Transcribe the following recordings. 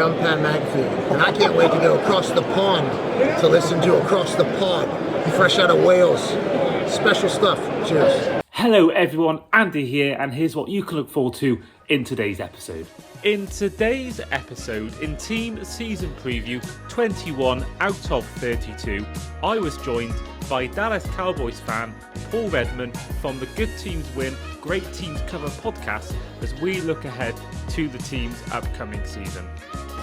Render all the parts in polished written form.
Umpire Mag feed, and I can't wait to go across the pond to listen to Across the Pod, fresh out of Wales. Special stuff. Cheers. Hello everyone, Andy here, and here's what you can look forward to in today's episode. In today's episode, in Team Season Preview 21 out of 32, I was joined by Dallas Cowboys fan Paul Redman from the Good Teams Win, Great Teams Cover podcast as we look ahead to the team's upcoming season.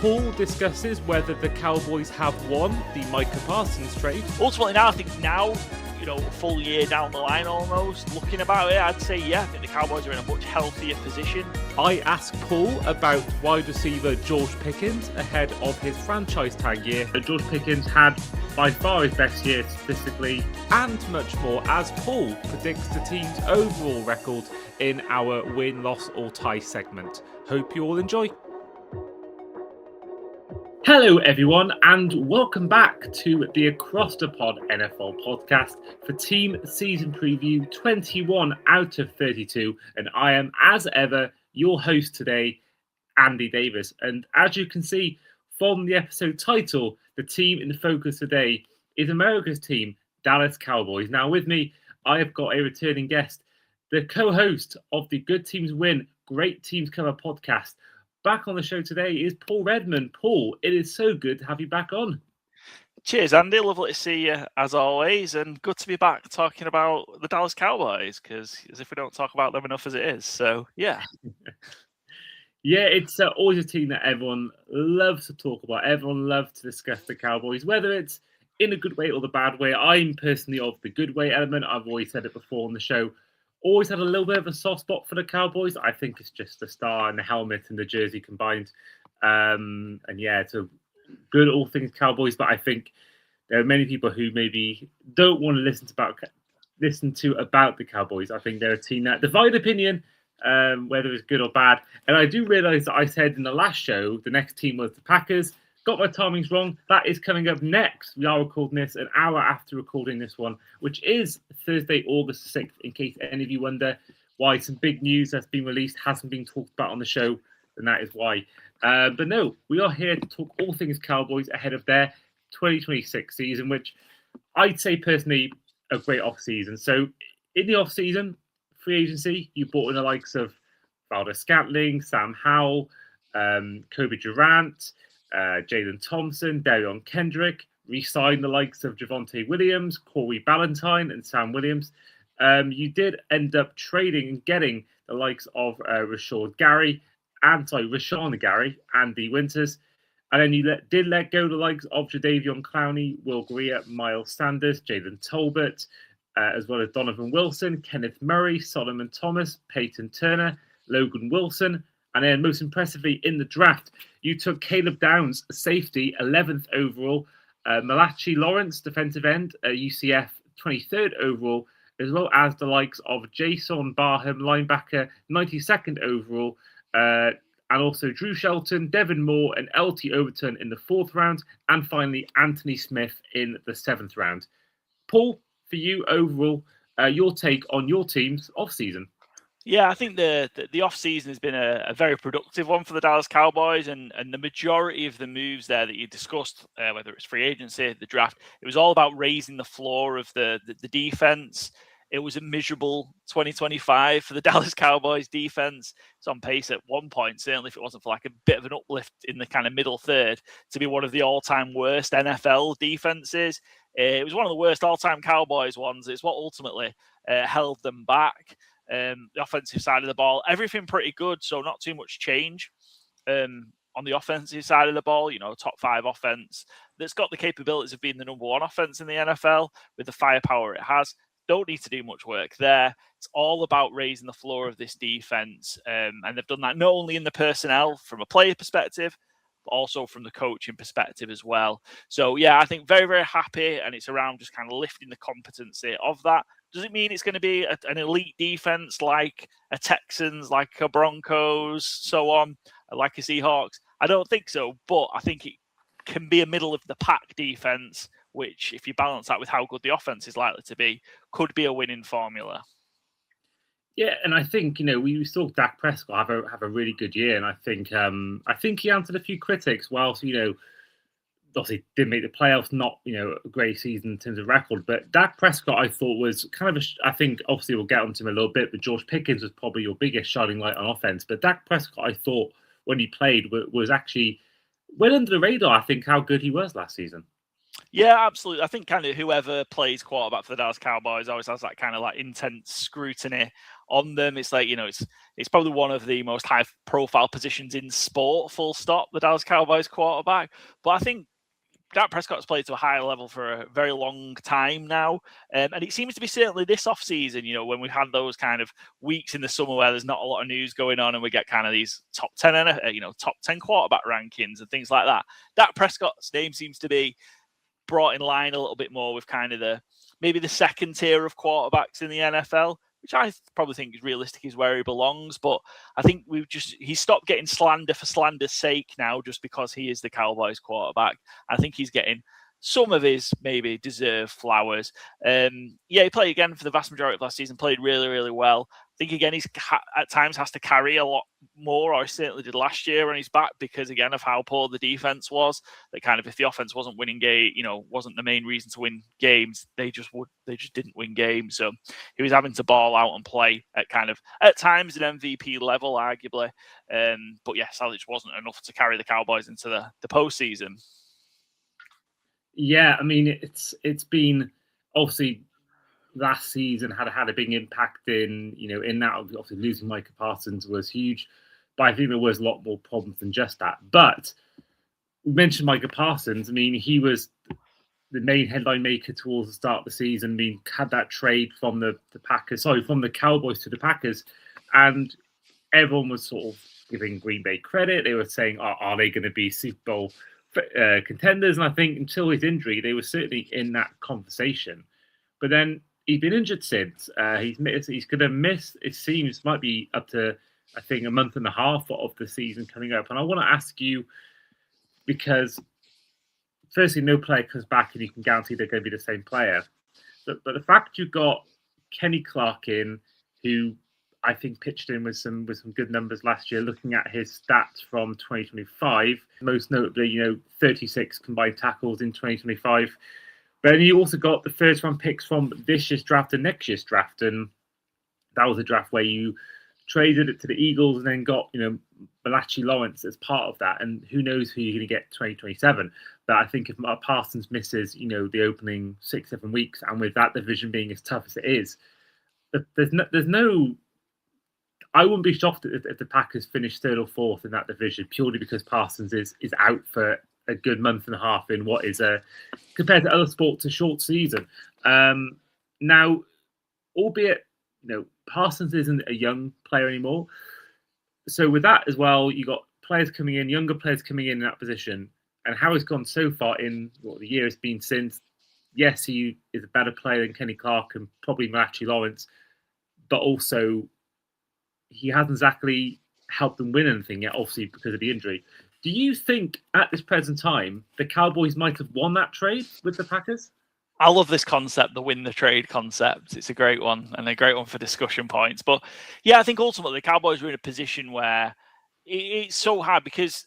Paul discusses whether the Cowboys have won the Micah Parsons trade. Ultimately now, I think a full year down the line almost, looking about it, I'd say, yeah, I think the Cowboys are in a much healthier position. I asked Paul about wide receiver George Pickens ahead of his franchise tag year. George Pickens had by far his best year statistically, and much more as Paul predicts the team's overall record in our win, loss or tie segment. Hope you all enjoy. Hello everyone and welcome back to the Across the Pod NFL podcast for Team Season Preview 21 out of 32, and I am as ever your host today, Andy Davis. And as you can see from the episode title, the team in the focus today is America's team, Dallas Cowboys. Now with me, I have got a returning guest, the co-host of the Good Teams Win, Great Teams Cover podcast. Back on the show today is Paul Redman. Paul, it is so good to have you back on. Cheers, Andy. Lovely to see you as always, and good to be back talking about the Dallas Cowboys, because as if we don't talk about them enough as it is. So, yeah. Yeah, it's always a team that everyone loves to talk about. Everyone loves to discuss the Cowboys, whether it's in a good way or the bad way. I'm personally of the good way element. I've always said it before on the show. Always had a little bit of a soft spot for the Cowboys. I think it's just the star and the helmet and the jersey combined. And yeah, it's a good all things Cowboys. But I think there are many people who maybe don't want to listen to about the Cowboys. I think they're a team that divide opinion, whether it's good or bad. And I do realise that I said in the last show the next team was the Packers. Got my timings wrong. That is coming up next. We are recording this an hour after recording this one, which is Thursday, August 6th, in case any of you wonder why some big news that's been released hasn't been talked about on the show, then that is why. But no, we are here to talk all things Cowboys ahead of their 2026 season, which I'd say personally a great off-season. So in the off-season, free agency, you brought in the likes of Valdes-Scantling, Sam Howell, Kobe Durant, Jalen Thompson, Darion Kendrick, re-signed the likes of Javonte Williams, Corey Ballantyne, and Sam Williams. You did end up trading and getting the likes of Rashawn Gary, Andy Winters, and then you did let go the likes of Jadeveon Clowney, Will Greer, Miles Sanders, Jalen Tolbert, as well as Donovan Wilson, Kenneth Murray, Solomon Thomas, Peyton Turner, Logan Wilson. And then most impressively in the draft, you took Caleb Downs, safety, 11th overall, Malachi Lawrence, defensive end, UCF, 23rd overall, as well as the likes of Jason Barham, linebacker, 92nd overall, and also Drew Shelton, Devin Moore, and LT Overton in the 4th round, and finally Anthony Smith in the 7th round. Paul, for you overall, your take on your team's off-season. Yeah, I think the off-season has been a very productive one for the Dallas Cowboys, and the majority of the moves there that you discussed, whether it's free agency, the draft, it was all about raising the floor of the defense. It was a miserable 2025 for the Dallas Cowboys defense. It's on pace at one point, certainly if it wasn't for like a bit of an uplift in the kind of middle third, to be one of the all-time worst NFL defenses. It was one of the worst all-time Cowboys ones. It's what ultimately held them back. The offensive side of the ball, everything pretty good, so not too much change on the offensive side of the ball. Top 5 offense that's got the capabilities of being the number 1 offense in the NFL with the firepower it has. Don't need to do much work there. It's all about raising the floor of this defense, and they've done that not only in the personnel from a player perspective, but also from the coaching perspective as well. So yeah, I think very, very happy, and it's around just kind of lifting the competency of that. Does it mean it's going to be an elite defense like a Texans, like a Broncos, so on, like a Seahawks? I don't think so, but I think it can be a middle of the pack defense, which, if you balance that with how good the offense is likely to be, could be a winning formula. Yeah, and I think we saw Dak Prescott have a really good year, and I think he answered a few critics. Whilst obviously didn't make the playoffs, not a great season in terms of record, but Dak Prescott I thought was kind of I think obviously we'll get onto him a little bit, but George Pickens was probably your biggest shining light on offense. But Dak Prescott I thought when he played was actually well under the radar. I think how good he was last season. Yeah, absolutely. I think kind of whoever plays quarterback for the Dallas Cowboys always has that kind of like intense scrutiny on them. It's like, it's probably one of the most high profile positions in sport, full stop, the Dallas Cowboys quarterback. But I think Dak Prescott's played to a higher level for a very long time now. And it seems to be certainly this offseason, when we've had those kind of weeks in the summer where there's not a lot of news going on and we get kind of these top 10, top 10 quarterback rankings and things like that. Dak Prescott's name seems to be brought in line a little bit more with kind of maybe the second tier of quarterbacks in the NFL, which I probably think is realistic is where he belongs. But I think he stopped getting slander for slander's sake now just because he is the Cowboys quarterback. I think he's getting some of his maybe deserved flowers. He played again for the vast majority of last season, played really, really well. I think again, he's at times has to carry a lot more, or he certainly did last year when he's back, because again of how poor the defense was. That kind of, if the offense wasn't winning wasn't the main reason to win games, they just didn't win games. So he was having to ball out and play at times an MVP level, arguably. But yeah, sadly, just wasn't enough to carry the Cowboys into the postseason. Yeah, I mean it's been obviously last season had a big impact in that. Obviously losing Micah Parsons was huge, but I think there was a lot more problems than just that. But we mentioned Micah Parsons. I mean, he was the main headline maker towards the start of the season. I mean, had that trade from the Cowboys to the Packers, and everyone was sort of giving Green Bay credit. They were saying, are they going to be Super Bowl contenders? And I think until his injury, they were certainly in that conversation. But then he's been injured since. He's going to miss, it seems, might be up to, I think, a month and a half of the season coming up. And I want to ask you, because firstly, no player comes back and you can guarantee they're going to be the same player. But the fact you've got Kenny Clark in, who I think pitched in with some good numbers last year, looking at his stats from 2025, most notably, 36 combined tackles in 2025. But then you also got the first round picks from this year's draft and next year's draft. And that was a draft where you traded it to the Eagles and then got, Malachi Lawrence as part of that. And who knows who you're going to get 2027. But I think if Parsons misses, the opening 6-7 weeks, and with that division being as tough as it is, there's no I wouldn't be shocked if the Packers finish third or fourth in that division, purely because Parsons is out for a good month and a half in what is compared to other sports, a short season. Now, albeit, Parsons isn't a young player anymore. So with that as well, you got players coming in, younger players coming in that position, and how it's gone so far in what the year has been since. Yes, he is a better player than Kenny Clark and probably Malachi Lawrence, but also he hasn't exactly helped them win anything yet, obviously because of the injury. Do you think at this present time the Cowboys might have won that trade with the Packers? I love this concept, the win the trade concept. It's a great one and a great one for discussion points. But yeah, I think ultimately the Cowboys were in a position where it's so hard because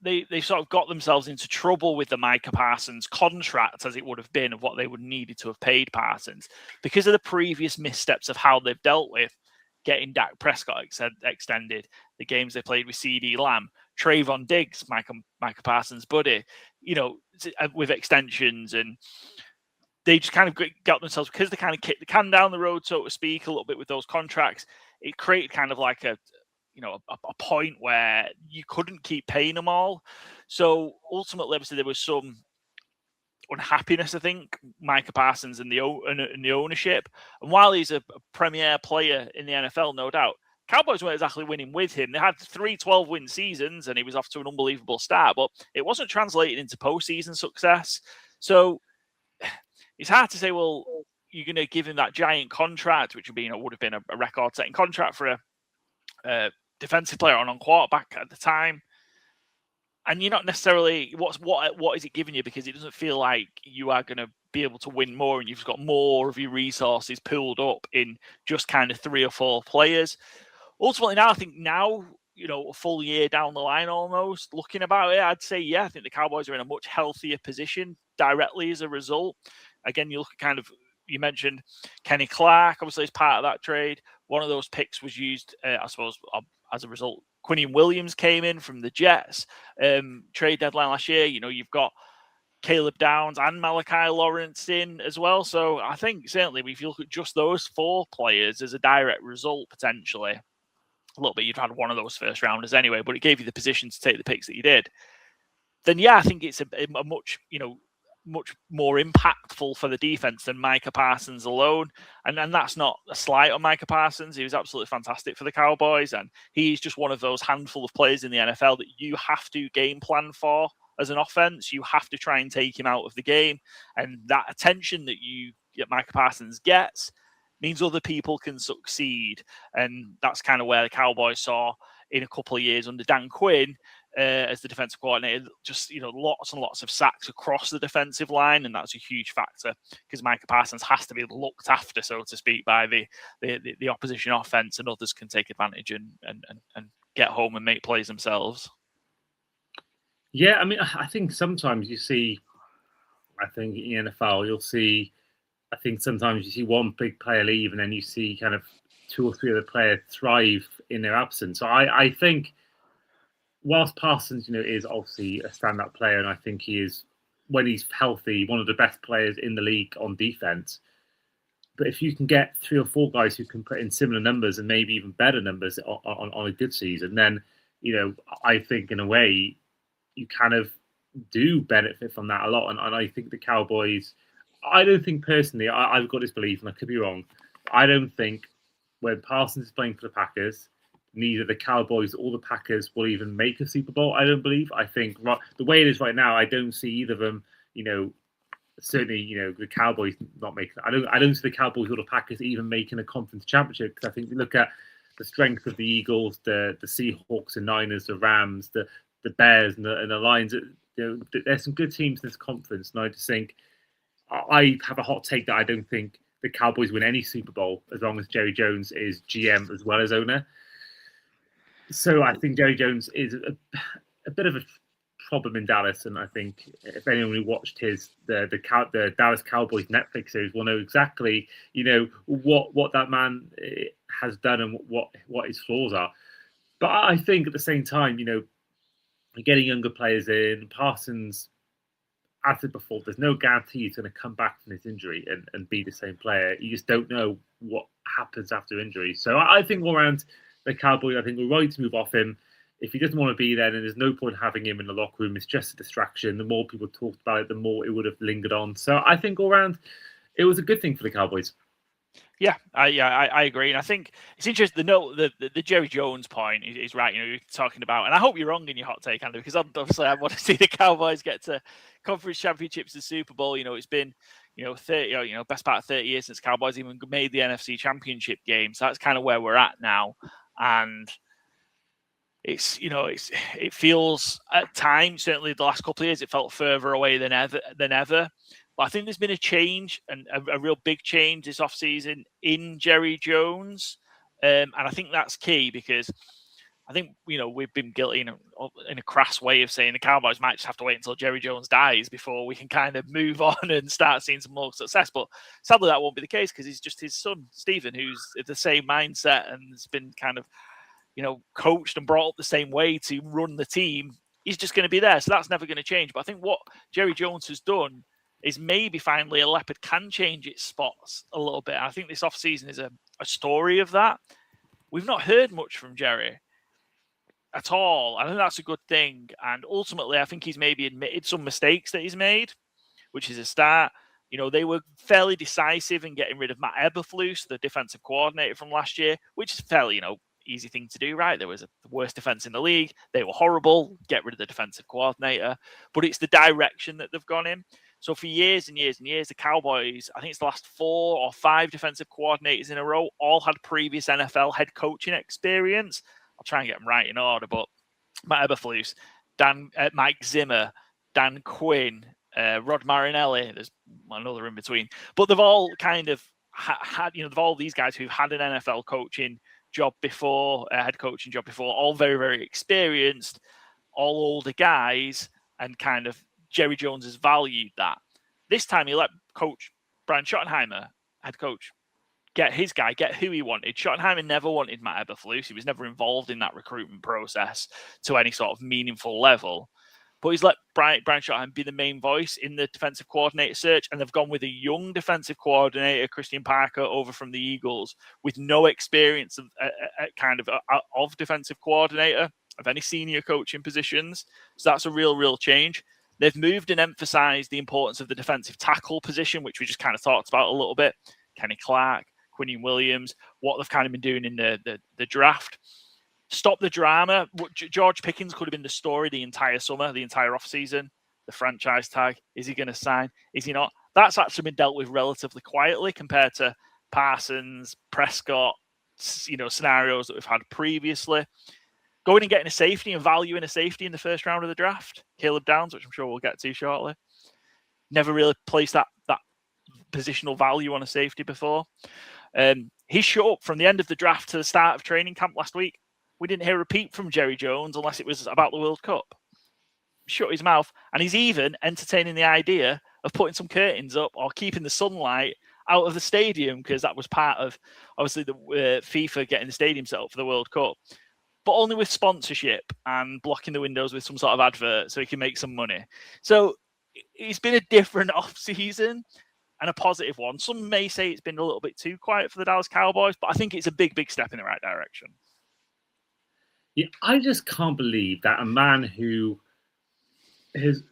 they sort of got themselves into trouble with the Micah Parsons contract, as it would have been, of what they would needed to have paid Parsons because of the previous missteps of how they've dealt with getting Dak Prescott extended, the games they played with CD Lamb, Trayvon Diggs, Micah Parsons' buddy, with extensions, and they just kind of got themselves, because they kind of kicked the can down the road, so to speak, a little bit with those contracts. It created kind of like a point where you couldn't keep paying them all. So ultimately, obviously, there was some unhappiness, I think, Micah Parsons and the ownership. And while he's a premier player in the NFL, no doubt, Cowboys weren't exactly winning with him. They had 3 12-win seasons, and he was off to an unbelievable start, but it wasn't translating into postseason success. So it's hard to say, well, you're going to give him that giant contract, which would have been a record-setting contract for a defensive player on quarterback at the time. And you're not necessarily, what is it giving you? Because it doesn't feel like you are going to be able to win more, and you've got more of your resources pooled up in just kind of 3 or 4 players. Ultimately, now I think a full year down the line almost, looking about it, I'd say, I think the Cowboys are in a much healthier position directly as a result. Again, you look at you mentioned Kenny Clark, obviously, as part of that trade. One of those picks was used, I suppose, as a result. Quinnen Williams came in from the Jets trade deadline last year. You've got Caleb Downs and Malachi Lawrence in as well. So I think certainly if you look at just those 4 players as a direct result, potentially, a little bit, you'd had one of those first rounders anyway, but it gave you the position to take the picks that you did. Then, I think it's a much more impactful for the defense than Micah Parsons alone. And that's not a slight on Micah Parsons. He was absolutely fantastic for the Cowboys. And he's just one of those handful of players in the NFL that you have to game plan for as an offense. You have to try and take him out of the game. And that attention that Micah Parsons gets means other people can succeed. And that's kind of where the Cowboys saw in a couple of years under Dan Quinn as the defensive coordinator, just lots and lots of sacks across the defensive line, and that's a huge factor because Micah Parsons has to be looked after, so to speak, by the opposition offense, and others can take advantage and get home and make plays themselves. Yeah, I mean, I think sometimes you see, in the NFL, you'll see, I think sometimes you see one big player leave, and then you see kind of 2 or 3 other players thrive in their absence. So I think, whilst Parsons, is obviously a standout player, and I think he is, when he's healthy, one of the best players in the league on defense. But if you can get 3 or 4 guys who can put in similar numbers and maybe even better numbers on a good season, then, I think in a way you kind of do benefit from that a lot. And I think the Cowboys, I don't think personally, I've got this belief, and I could be wrong, I don't think when Parsons is playing for the Packers, neither the Cowboys or the Packers will even make a Super Bowl, I don't believe. I think the way it is right now, I don't see either of them, certainly, the Cowboys not making it. I don't see the Cowboys or the Packers even making a conference championship, because I think we look at the strength of the Eagles, the Seahawks and Niners, the Rams, the Bears and the Lions. There's some good teams in this conference, and I just think I have a hot take that I don't think the Cowboys win any Super Bowl as long as Jerry Jones is GM as well as owner. So I think Jerry Jones is a bit of a problem in Dallas, and I think if anyone who watched the Dallas Cowboys Netflix series will know exactly what that man has done and what his flaws are. But I think at the same time, getting younger players in, Parsons, as I said before, there's no guarantee he's going to come back from his injury and be the same player. You just don't know what happens after injury. So I think all around the Cowboys, I think we're right to move off him. If he doesn't want to be there, then there's no point having him in the locker room. It's just a distraction. The more people talked about it, the more it would have lingered on. So I think all around, it was a good thing for the Cowboys. Yeah, I agree, and I think it's interesting to note the Jerry Jones point is right. You're talking about, and I hope you're wrong in your hot take, Andrew, because obviously I want to see the Cowboys get to conference championships and Super Bowl. It's been 30, best part of 30 years since Cowboys even made the NFC Championship game. So that's kind of where we're at now, and it feels at times, certainly the last couple of years, it felt further away than ever. But I think there's been a change, and a real big change this offseason in Jerry Jones. And I think that's key, because I think, we've been guilty in a crass way of saying the Cowboys might just have to wait until Jerry Jones dies before we can kind of move on and start seeing some more success. But sadly, that won't be the case, because he's just his son, Stephen, who's the same mindset and has been kind of, coached and brought up the same way to run the team. He's just going to be there. So that's never going to change. But I think what Jerry Jones has done is maybe finally a leopard can change its spots a little bit. I think this offseason is a story of that. We've not heard much from Jerry at all. I think that's a good thing. And ultimately, I think he's maybe admitted some mistakes that he's made, which is a start. They were fairly decisive in getting rid of Matt Eberflus, the defensive coordinator from last year, which is fairly, easy thing to do, right? There was the worst defense in the league. They were horrible. Get rid of the defensive coordinator. But it's the direction that they've gone in. So for years and years and years, the Cowboys, I think it's the last 4 or 5 defensive coordinators in a row, all had previous NFL head coaching experience. I'll try and get them right in order, but Matt Eberflus, Mike Zimmer, Dan Quinn, Rod Marinelli. There's another in between, but they've all kind of had, they've all these guys who've had an NFL coaching job before, head coaching job before, all very, very experienced, all older guys, and kind of Jerry Jones has valued that. This time he let Coach Brian Schottenheimer, head coach, get his guy, get who he wanted. Schottenheimer never wanted Matt Eberflus. He was never involved in that recruitment process to any sort of meaningful level. But he's let Brian Schottenheimer be the main voice in the defensive coordinator search, and they've gone with a young defensive coordinator, Christian Parker, over from the Eagles, with no experience of defensive coordinator, of any senior coaching positions. So that's a real change. They've moved and emphasized the importance of the defensive tackle position, which we just kind of talked about a little bit. Kenny Clark, Quinnen Williams, what they've kind of been doing in the draft. Stop the drama. George Pickens could have been the story the entire summer, the entire offseason. The franchise tag. Is he going to sign? Is he not? That's actually been dealt with relatively quietly compared to Parsons, Prescott, scenarios that we've had previously. Going and getting a safety and valuing a safety in the first round of the draft. Caleb Downs, which I'm sure we'll get to shortly. Never really placed that positional value on a safety before. He showed up from the end of the draft to the start of training camp last week. We didn't hear a peep from Jerry Jones unless it was about the World Cup. Shut his mouth. And he's even entertaining the idea of putting some curtains up or keeping the sunlight out of the stadium, because that was part of, obviously, the FIFA getting the stadium set up for the World Cup. But only with sponsorship and blocking the windows with some sort of advert so he can make some money. So it's been a different off-season and a positive one. Some may say it's been a little bit too quiet for the Dallas Cowboys, but I think it's a big step in the right direction. Yeah, I just can't believe that a man who has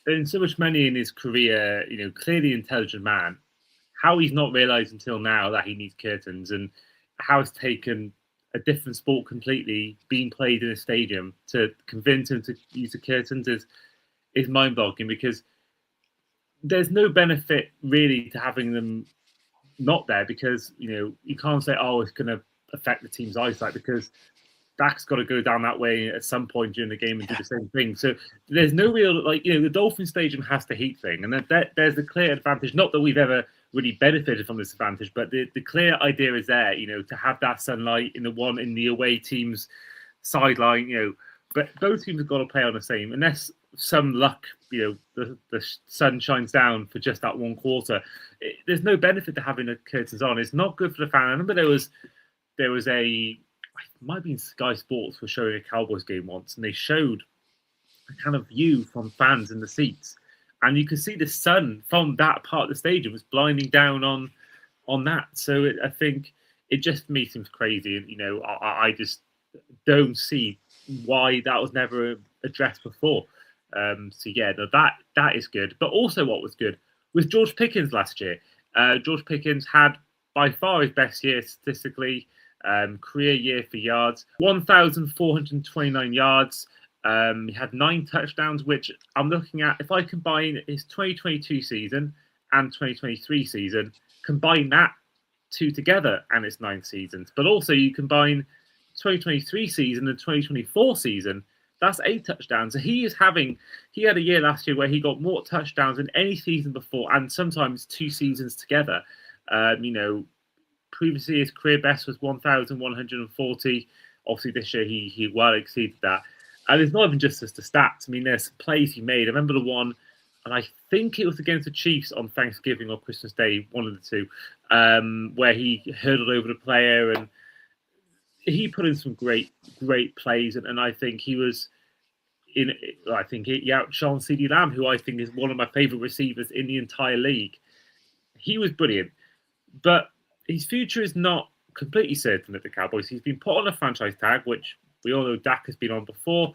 earned so much money in his career, clearly intelligent man, how he's not realised until now that he needs curtains, and how it's taken a different sport completely being played in a stadium to convince him to use the curtains is mind-boggling, because there's no benefit really to having them not there, because you can't say, it's going to affect the team's eyesight, because Dak's got to go down that way at some point during the game and do the same thing. So there's no real, the Dolphin Stadium has the heat thing, and there's a clear advantage. Not that we've ever really benefited from this advantage, but the clear idea is there, to have that sunlight in the away team's sideline, but both teams have got to play on the same, unless some luck, the sun shines down for just that one quarter. There's no benefit to having the curtains on. It's not good for the fan. I remember there was it might have been Sky Sports was showing a Cowboys game once, and they showed a kind of view from fans in the seats, and you could see the sun from that part of the stadium was blinding down on that. So I think it just to me seems crazy, and I just don't see why that was never addressed before. That is good. But also, what was good was George Pickens last year. George Pickens had by far his best year statistically. Career year for yards, 1,429 yards. He had 9 touchdowns, which I'm looking at. If I combine his 2022 season and 2023 season, combine that two together, and it's 9 seasons. But also you combine 2023 season and 2024 season, that's 8 touchdowns. So he had a year last year where he got more touchdowns than any season before, and sometimes 2 seasons together. Previously, his career best was 1,140. Obviously, this year he well exceeded that. And it's not even just as the stats. I mean, there's plays he made. I remember the one, and I think it was against the Chiefs on Thanksgiving or Christmas Day, one of the two, where he hurdled over the player, and he put in some great plays. And I think he was he outshone CeeDee Lamb, who I think is one of my favourite receivers in the entire league. He was brilliant, but his future is not completely certain at the Cowboys. He's been put on a franchise tag, which we all know Dak has been on before.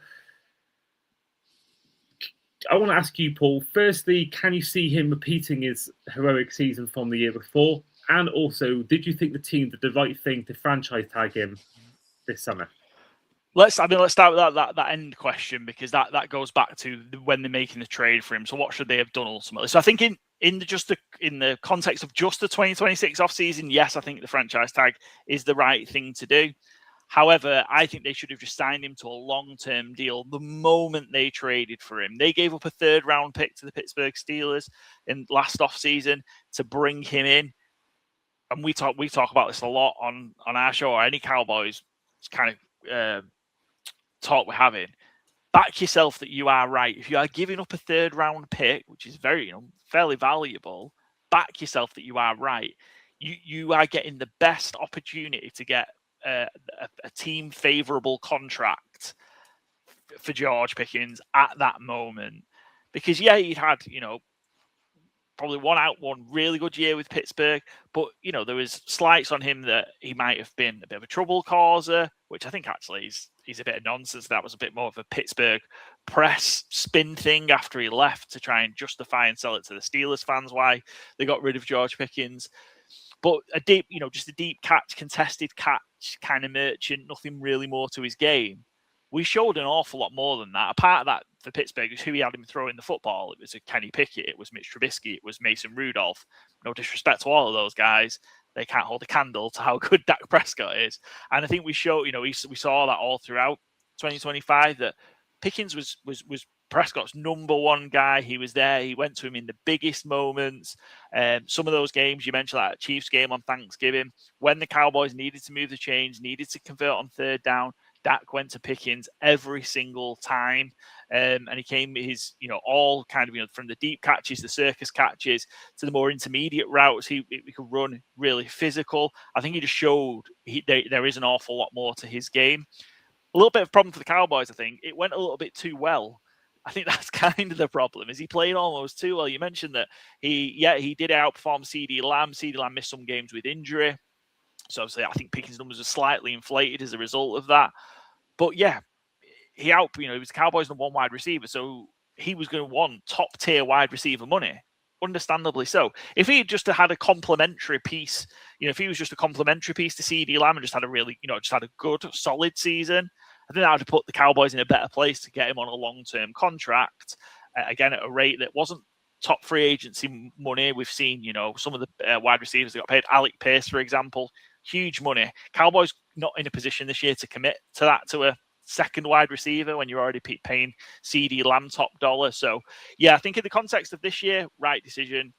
I want to ask you, Paul, firstly, can you see him repeating his heroic season from the year before? And also, did you think the team did the right thing to franchise tag him this summer? Let's start with that end question, because that goes back to when they're making the trade for him. So what should they have done ultimately? So I think in the context of just the 2026 offseason, yes, I think the franchise tag is the right thing to do. However, I think they should have just signed him to a long-term deal the moment they traded for him. They gave up a third-round pick to the Pittsburgh Steelers in last offseason to bring him in. And we talk about this a lot on our show, or any Cowboys kind of talk we're having. Back yourself that you are right. If you are giving up a third-round pick, which is very, fairly valuable, back yourself that you are right. You are getting the best opportunity to get a team favorable contract for George Pickens at that moment, because he'd had probably one really good year with Pittsburgh, but there was slights on him that he might have been a bit of a trouble causer, which I think actually he's a bit of nonsense. That was a bit more of a Pittsburgh press spin thing after he left to try and justify and sell it to the Steelers fans why they got rid of George Pickens. But just a deep catch, contested catch kind of merchant, nothing really more to his game. We showed an awful lot more than that. A part of that for Pittsburgh is who he had him throwing the football. It was a Kenny Pickett, it was Mitch Trubisky, it was Mason Rudolph. No disrespect to all of those guys, they can't hold a candle to how good Dak Prescott is. And I think we showed, we saw that all throughout 2025, that Pickens was Prescott's number one guy. He was there. He went to him in the biggest moments. Some of those games you mentioned, like Chiefs game on Thanksgiving, when the Cowboys needed to move the chains, needed to convert on third down, Dak went to Pickens every single time. And he came all kind of, from the deep catches, the circus catches, to the more intermediate routes. He could run really physical. I think he just showed there is an awful lot more to his game. A little bit of problem for the Cowboys, I think. It went a little bit too well. I think that's kind of the problem, is he played almost too well. You mentioned that he did outperform CeeDee Lamb. CeeDee Lamb missed some games with injury. So obviously I think Pickens' numbers are slightly inflated as a result of that. But yeah, he was the Cowboys' number one wide receiver, so he was going to want top tier wide receiver money. Understandably so. If he had just had a complimentary piece, if he was just a complimentary piece to CeeDee Lamb and just had a really, just had a good, solid season, I think that would have put the Cowboys in a better place to get him on a long-term contract, again, at a rate that wasn't top free agency money. We've seen, some of the wide receivers that got paid. Alec Pierce, for example, huge money. Cowboys not in a position this year to commit to that, to a second wide receiver when you're already paying CeeDee Lamb top dollar. So, yeah, I think in the context of this year, right decision,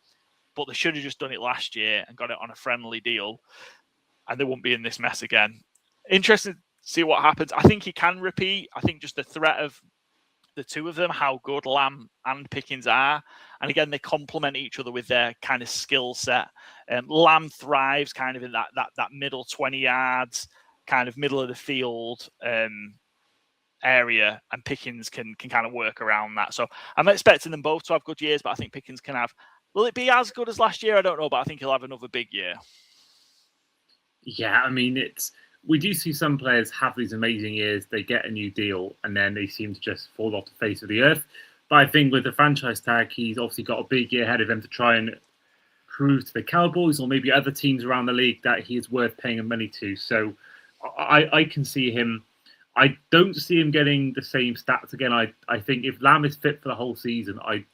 but they should have just done it last year and got it on a friendly deal, and they won't be in this mess again. Interested to see what happens. I think he can repeat. I think just the threat of the two of them, how good Lamb and Pickens are. And again, they complement each other with their kind of skill set. Lamb thrives kind of in that middle 20 yards, kind of middle of the field area, and Pickens can kind of work around that. So I'm expecting them both to have good years, but I think Pickens can have. Will it be as good as last year? I don't know, but I think he'll have another big year. Yeah, I mean, we do see some players have these amazing years, they get a new deal, and then they seem to just fall off the face of the earth. But I think with the franchise tag, he's obviously got a big year ahead of him to try and prove to the Cowboys or maybe other teams around the league that he is worth paying money to. So I can see him. I don't see him getting the same stats again. I think if Lamb is fit for the whole season, I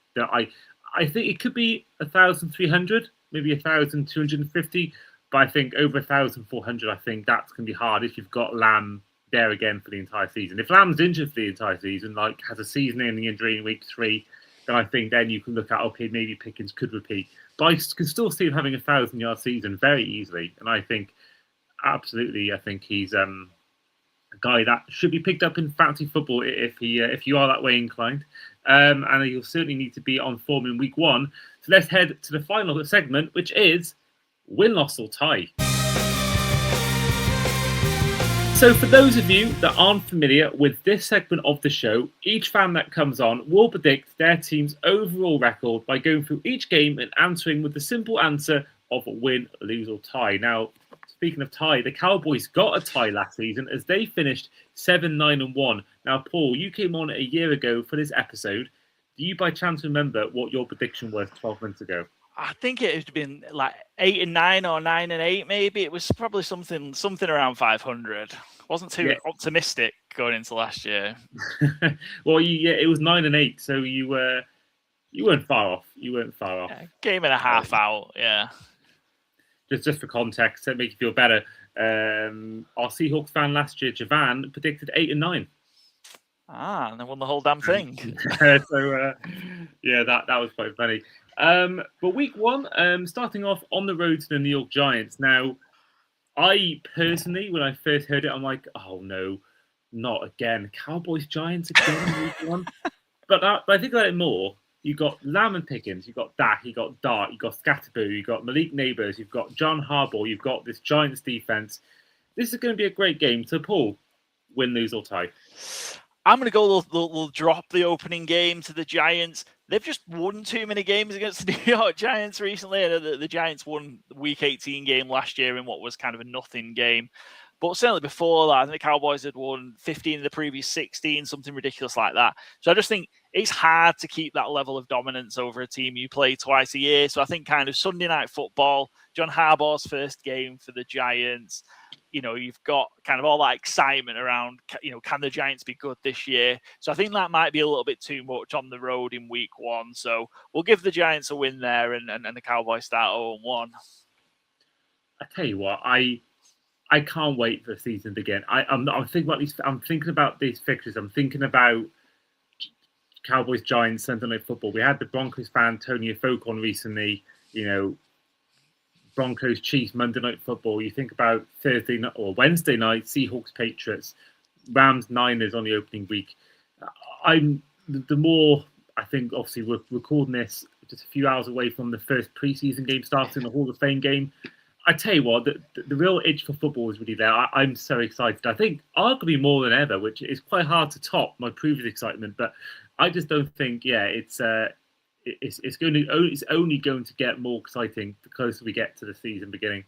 think it could be 1,300, maybe 1,250. But I think over 1,400, I think that's going to be hard if you've got Lamb there again for the entire season. If Lamb's injured for the entire season, like has a season-ending injury in week 3, then I think then you can look at, okay, maybe Pickens could repeat. But I can still see him having a 1,000-yard season very easily. And I think, absolutely, I think he's a guy that should be picked up in fantasy football if you are that way inclined. And you'll certainly need to be on form in week 1. So let's head to the final segment, which is win, loss, or tie. So for those of you that aren't familiar with this segment of the show, each fan that comes on will predict their team's overall record by going through each game and answering with the simple answer of win, lose, or tie. Now, speaking of tie, the Cowboys got a tie last season as they finished 7-9-1. Now, Paul, you came on a year ago for this episode. Do you by chance remember what your prediction was 12 months ago? I think it had been like 8-9 or 9-8, maybe. It was probably something around 500. Wasn't too optimistic going into last year. Well, it was 9-8, so you weren't far off. Yeah, game and a half out. Yeah. Just for context, to make you feel better, Our Seahawks fan last year, Javan, predicted 8 and 9. And they won the whole damn thing. So that was quite funny. But week 1, starting off on the road to the New York Giants. Now, I personally, when I first heard it, I'm like, oh no, not again. Cowboys Giants again week 1. But I think about it more. You got Lamb and Pickens, you got Dak, you got Dart, you got Scatterboo, you got Malik Neighbors, you've got John Harbaugh, you've got this Giants defense. This is going to be a great game. So, Paul, win, lose, or tie? I'm going to go. They'll drop the opening game to the Giants. They've just won too many games against the New York Giants recently. The Giants won the Week 18 game last year in what was kind of a nothing game. But certainly before that, I think the Cowboys had won 15 of the previous 16, something ridiculous like that. So I just think it's hard to keep that level of dominance over a team you play twice a year. So I think kind of Sunday Night Football, John Harbaugh's first game for the Giants, you've got kind of all that excitement around, can the Giants be good this year? So I think that might be a little bit too much on the road in week 1. So we'll give the Giants a win there and the Cowboys start 0-1. I tell you what, I can't wait for the season to begin. I'm thinking about these. I'm thinking about these fixtures. I'm thinking about Cowboys Giants Sunday Night Football. We had the Broncos fan Tony Folk on recently. Broncos Chiefs Monday Night Football. You think about Thursday night or Wednesday night Seahawks Patriots, Rams Niners on the opening week. The more I think. Obviously, we're recording this just a few hours away from the first preseason game starting, the Hall of Fame game. I tell you what, the real itch for football is really there. I'm so excited. I think arguably more than ever, which is quite hard to top my previous excitement. But I just don't think, it's only going to get more exciting the closer we get to the season beginning.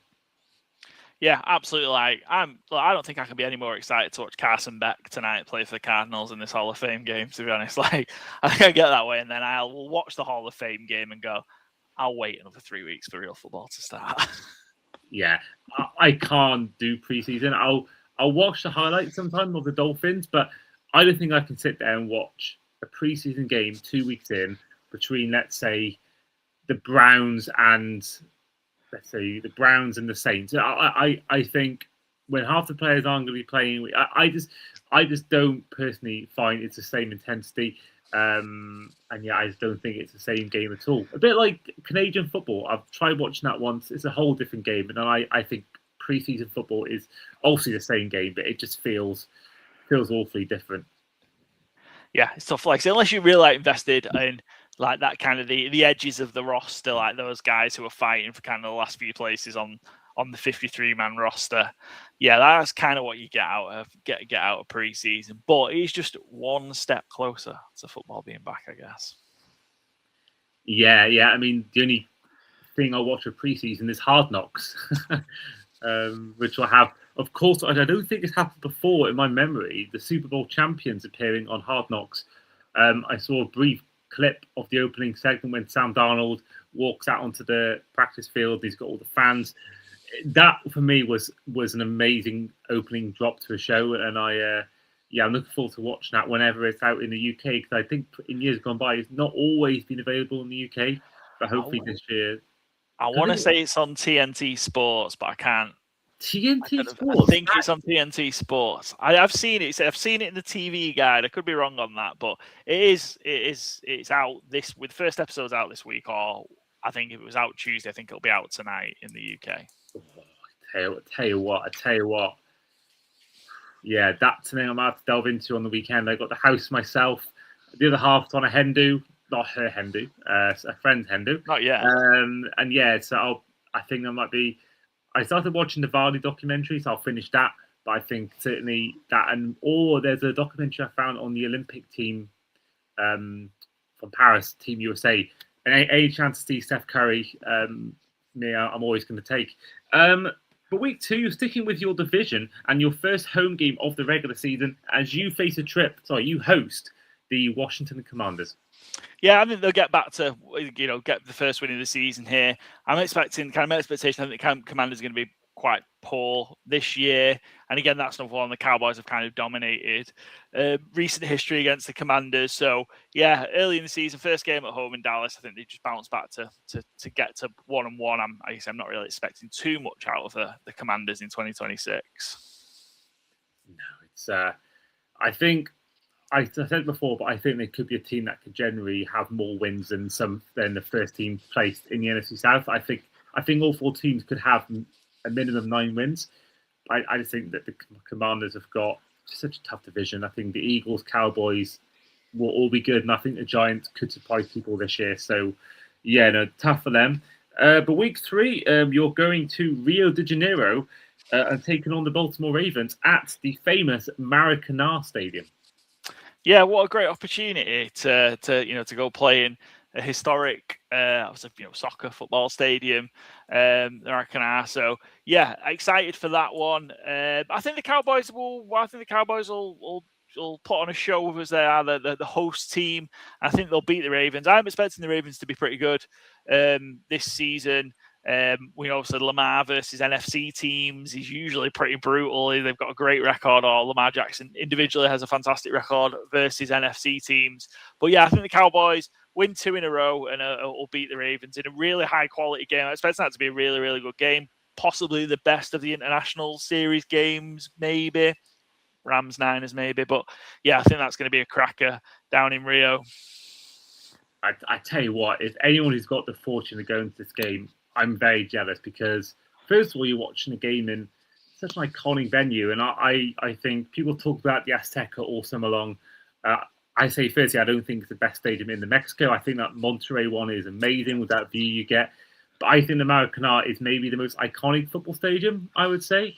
Yeah, absolutely. I don't think I can be any more excited to watch Carson Beck tonight play for the Cardinals in this Hall of Fame game. To be honest, I think I get that way, and then I'll watch the Hall of Fame game and go, I'll wait another 3 weeks for real football to start. Yeah, I can't do preseason. I'll watch the highlights sometime of the Dolphins, but I don't think I can sit there and watch a preseason game 2 weeks in between, let's say, the Browns and the Saints. I think when half the players aren't going to be playing, I just don't personally find it's the same intensity. I just don't think it's the same game at all. A bit like Canadian football. I've tried watching that once. It's a whole different game. And I think preseason football is obviously the same game, but it just feels awfully different. Yeah, it's tough. Unless you're really invested in that kind of the edges of the roster, like those guys who are fighting for kind of the last few places on the 53-man roster. Yeah, that's kind of what you get out of preseason. But it's just one step closer to football being back, I guess. Yeah. I mean, the only thing I watch of preseason is Hard Knocks, which will have, of course, I don't think it's happened before in my memory, the Super Bowl champions appearing on Hard Knocks. I saw a brief clip of the opening segment when Sam Darnold walks out onto the practice field. He's got all the fans. That for me was an amazing opening drop to a show, and I'm looking forward to watching that whenever it's out in the UK, because I think in years gone by it's not always been available in the UK, but hopefully this year. I want to say it's on TNT Sports, but I can't. TNT Sports. I think it's on TNT Sports. I've seen it. I've seen it in the TV guide. I could be wrong on that, but it's out with the first episode's out this week, or I think if it was out Tuesday, I think it'll be out tonight in the UK. I tell you what. Yeah, that's something I'm going to have to delve into on the weekend. I got the house myself. The other half's on a hen do, not her hen do, a friend's hen do. Not yet. And yeah, so I think there might be. I started watching the Vardy documentary, so I'll finish that. But I think certainly that, there's a documentary I found on the Olympic team from Paris, Team USA. And any chance to see Steph Curry, I'm always going to take. But week 2, you're sticking with your division and your first home game of the regular season as you you host the Washington Commanders. Yeah, I think they'll get back to, get the first win of the season here. My expectation, I think the Commanders are going to be quite poor this year. And again, that's another one the Cowboys have kind of dominated. Recent history against the Commanders. So yeah, early in the season, first game at home in Dallas, I think they just bounced back to get to 1-1. I'm not really expecting too much out of the Commanders in 2026. No, it's I think I said before, but I think they could be a team that could generally have more wins than the first team placed in the NFC South. I think all 4 teams could have a minimum 9 wins. I just think that the Commanders have got such a tough division. I think the Eagles, Cowboys will all be good, and I think the Giants could surprise people this year. So, yeah, no, tough for them. But week 3, you're going to Rio de Janeiro and taking on the Baltimore Ravens at the famous Maracanã Stadium. Yeah, what a great opportunity to go play in a historic soccer football stadium, Maracanã. So yeah, excited for that one. I think the Cowboys will put on a show with us. They are the host team. I think they'll beat the Ravens. I'm expecting the Ravens to be pretty good this season. We know so Lamar versus NFC teams is usually pretty brutal. They've got a great record, or Lamar Jackson individually has a fantastic record versus NFC teams. But yeah, I think the Cowboys win 2 in a row and will beat the Ravens in a really high quality game. I expect that to be a really, really good game. Possibly the best of the international series games, maybe. Rams, Niners, maybe. But yeah, I think that's going to be a cracker down in Rio. I tell you what, if anyone who's got the fortune of going to this game, I'm very jealous because, first of all, you're watching a game in such an iconic venue. And I think people talk about the Azteca all summer long. I say, firstly, I don't think it's the best stadium in Mexico. I think that Monterrey one is amazing with that view you get. But I think the Maracanã is maybe the most iconic football stadium, I would say,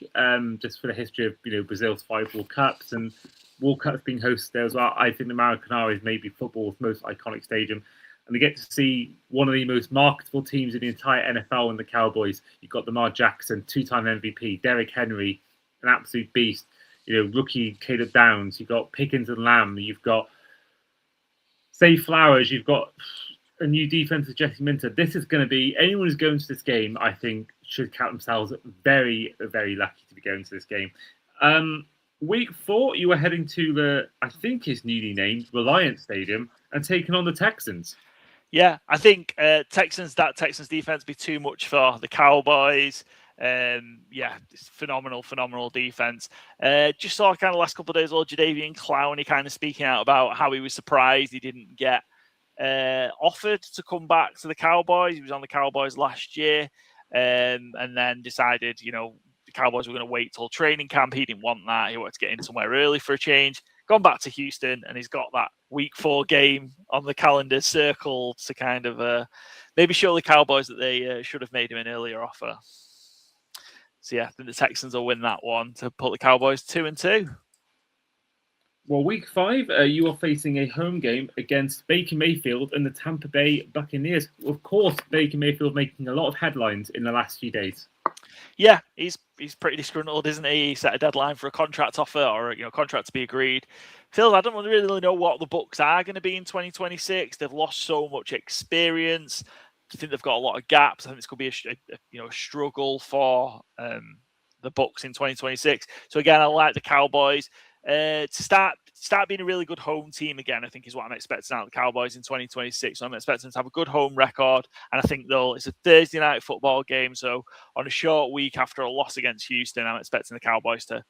just for the history of Brazil's 5 World Cups and World Cups being hosted there as well. I think the Maracanã is maybe football's most iconic stadium. And they get to see one of the most marketable teams in the entire NFL in the Cowboys. You've got Lamar Jackson, 2-time MVP, Derrick Henry, an absolute beast. Rookie Caleb Downs. You've got Pickens and Lamb. You've got Zay Flowers. You've got a new defense with Jesse Minter. This is going to be, anyone who's going to this game, I think, should count themselves very, very lucky to be going to this game. Week 4, you were heading to the, I think is newly named, Reliant Stadium and taking on the Texans. Yeah, I think Texans defense be too much for the Cowboys. It's phenomenal defense. Just saw kind of last couple of days old Jadeveon Clowney kind of speaking out about how he was surprised he didn't get offered to come back to the Cowboys. He was on the Cowboys last year, and then decided, the Cowboys were going to wait till training camp. He didn't want that. He wanted to get in somewhere early for a change. Gone back to Houston, and he's got that week 4 game on the calendar circled to kind of maybe show the Cowboys that they should have made him an earlier offer. So yeah, I think the Texans will win that one to put the Cowboys 2-2. Well, week 5, you are facing a home game against Baker Mayfield and the Tampa Bay Buccaneers. Of course, Baker Mayfield making a lot of headlines in the last few days. Yeah, he's pretty disgruntled, isn't he? He set a deadline for a contract offer or contract to be agreed. Phil, I don't really know what the Bucs are going to be in 2026. They've lost so much experience. I think they've got a lot of gaps. I think this could be a struggle for the Bucs in 2026. So again, I like the Cowboys to start being a really good home team again. I think is what I'm expecting out of the Cowboys in 2026. So I'm expecting them to have a good home record, and I think it's a Thursday night football game. So on a short week after a loss against Houston, I'm expecting the Cowboys to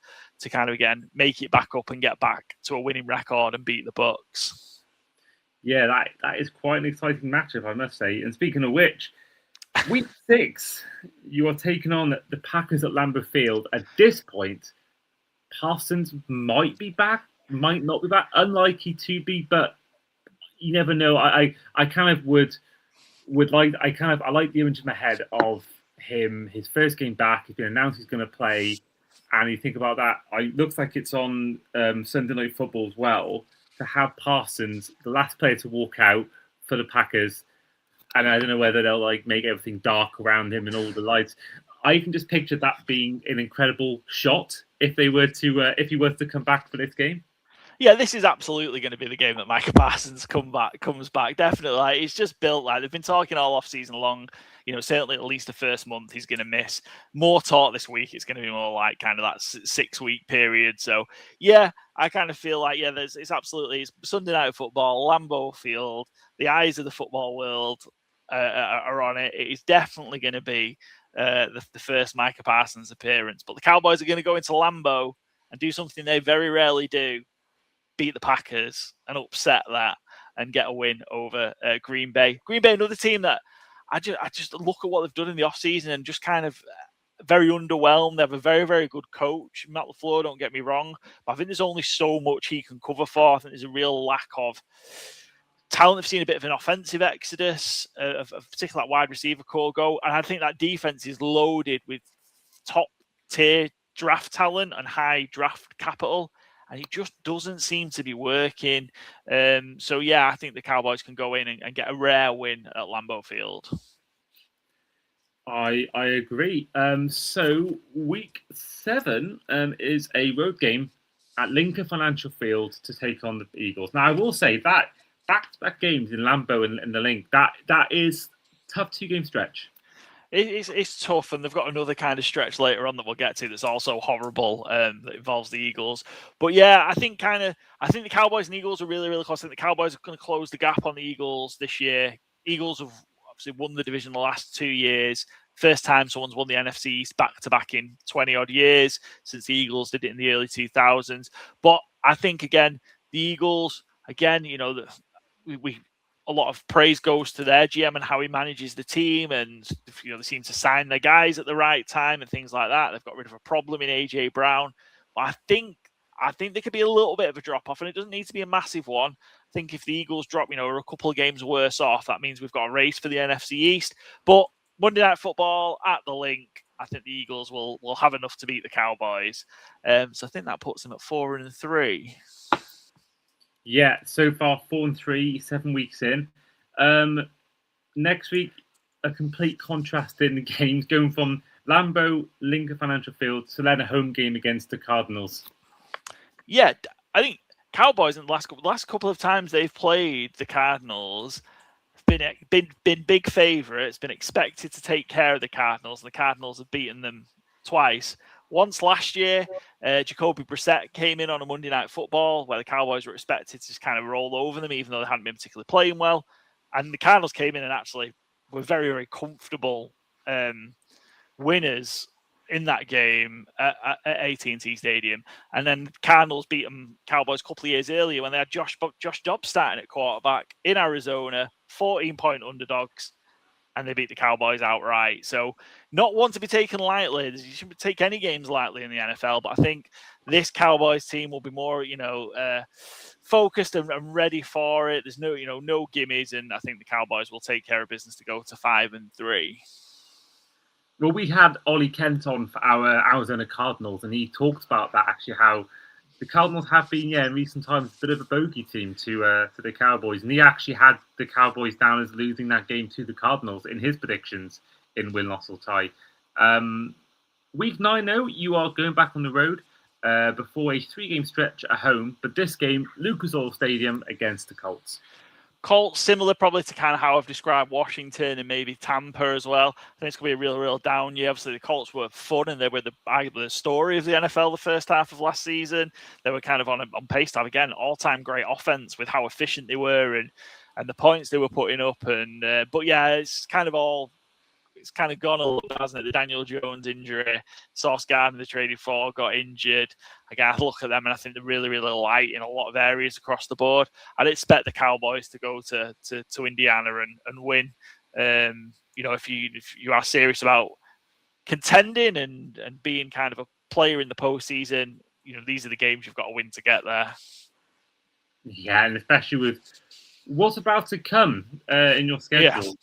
kind of again make it back up and get back to a winning record and beat the Bucs. Yeah, that is quite an exciting matchup, I must say. And speaking of which, week 6, you are taking on the Packers at Lambeau Field. At this point, Parsons might be back, might not be back. Unlikely to be, but you never know. I kind of would like. I like the image in my head of him, his first game back. He's been announced he's going to play, and you think about that. It looks like it's on Sunday Night Football as well. To have Parsons, the last player to walk out for the Packers, and I don't know whether they'll make everything dark around him and all the lights. I can just picture that being an incredible shot if he were to come back for this game. Yeah, this is absolutely going to be the game that Micah Parsons comes back. Definitely, like, he's just built like they've been talking all off season long. Certainly at least the first month he's going to miss. More talk this week. It's going to be more like kind of that 6-week period. So yeah, I kind of feel like it's Sunday night football, Lambeau Field. The eyes of the football world are on it. It is definitely going to be the first Micah Parsons appearance. But the Cowboys are going to go into Lambeau and do something they very rarely do. Beat the Packers and upset that and get a win over Green Bay. Green Bay, another team that I just look at what they've done in the offseason and just kind of very underwhelmed. They have a very, very good coach. Matt LaFleur, don't get me wrong, but I think there's only so much he can cover for. I think there's a real lack of talent. They've seen a bit of an offensive exodus of particularly that wide receiver core go. And I think that defense is loaded with top tier draft talent and high draft capital. And it just doesn't seem to be working. So, yeah, I think the Cowboys can go in and get a rare win at Lambeau Field. I agree. So, week 7 is a road game at Lincoln Financial Field to take on the Eagles. Now, I will say that back-to-back games in Lambeau and the Link, that is tough 2-game stretch. It's tough, and they've got another kind of stretch later on that we'll get to that's also horrible that involves the Eagles. But yeah, I think the Cowboys and Eagles are really, really close. I think the Cowboys are going to close the gap on the Eagles this year. Eagles have obviously won the division the last 2 years. First time someone's won the NFC East back-to-back in 20-odd years since the Eagles did it in the early 2000s. But I think, again, the Eagles, again, we a lot of praise goes to their GM and how he manages the team, and they seem to sign their guys at the right time and things like that. They've got rid of a problem in AJ Brown, but I think there could be a little bit of a drop off, and it doesn't need to be a massive one. I think if the Eagles drop, are a couple of games worse off, that means we've got a race for the NFC East. But Monday Night Football at the Link, I think the Eagles will have enough to beat the Cowboys. So I think that puts them at 4-3. Yeah, so far 4-3, 7 weeks in. Next week, a complete contrast in the games, going from Lambeau, Lincoln Financial Field to then a home game against the Cardinals. Yeah, I think Cowboys in the last couple of times they've played the Cardinals been big favourites, been expected to take care of the Cardinals. The Cardinals have beaten them twice. Once last year, Jacoby Brissett came in on a Monday Night Football where the Cowboys were expected to just kind of roll over them, even though they hadn't been particularly playing well. And the Cardinals came in and actually were very, very comfortable winners in that game at AT&T Stadium. And then Cardinals beat them Cowboys a couple of years earlier when they had Josh Dobbs starting at quarterback in Arizona, 14-point underdogs. And they beat the Cowboys outright. So not one to be taken lightly. You shouldn't take any games lightly in the NFL, but I think this Cowboys team will be more, focused and ready for it. There's no gimmies, and I think the Cowboys will take care of business to go to 5-3. Well, we had Ollie Kent on for our Arizona Cardinals, and he talked about that, actually, how the Cardinals have been, in recent times, a bit of a bogey team to the Cowboys. And he actually had the Cowboys down as losing that game to the Cardinals in his predictions in win-loss or tie. Week 9, though, you are going back on the road before a 3-game stretch at home. But this game, Lucas Oil Stadium against the Colts. Colts, similar probably to kind of how I've described Washington and maybe Tampa as well. I think it's going to be a real, real down year. Obviously, the Colts were fun and they were the story of the NFL the first half of last season. They were kind of on pace to have, again, all-time great offense with how efficient they were and the points they were putting up. But yeah, it's kind of gone a little, hasn't it? The Daniel Jones injury, Sauce Gardner they traded for got injured. Again, I look at them and I think they're really, really light in a lot of areas across the board. I'd expect the Cowboys to go to Indiana and win. If you are serious about contending and being kind of a player in the postseason, these are the games you've got to win to get there. Yeah, and especially with what's about to come in your schedule,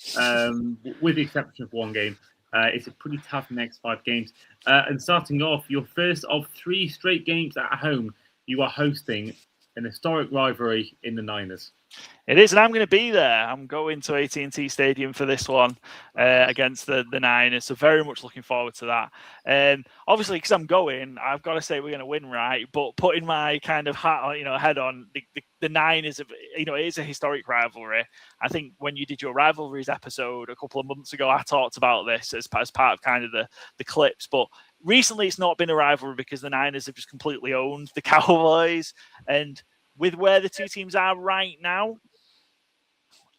with the exception of one game. It's a pretty tough next 5 games. And starting off, your first of 3 straight games at home, you are hosting an historic rivalry in the Niners. It is, and I'm going to be there. I'm going to AT&T Stadium for this one against the Niners. So very much looking forward to that. Obviously, because I'm going, I've got to say we're going to win, right? But putting my kind of hat, head on the Niners, it is a historic rivalry. I think when you did your rivalries episode a couple of months ago, I talked about this as part of kind of the clips, but. Recently, it's not been a rivalry because the Niners have just completely owned the Cowboys. And with where the two teams are right now,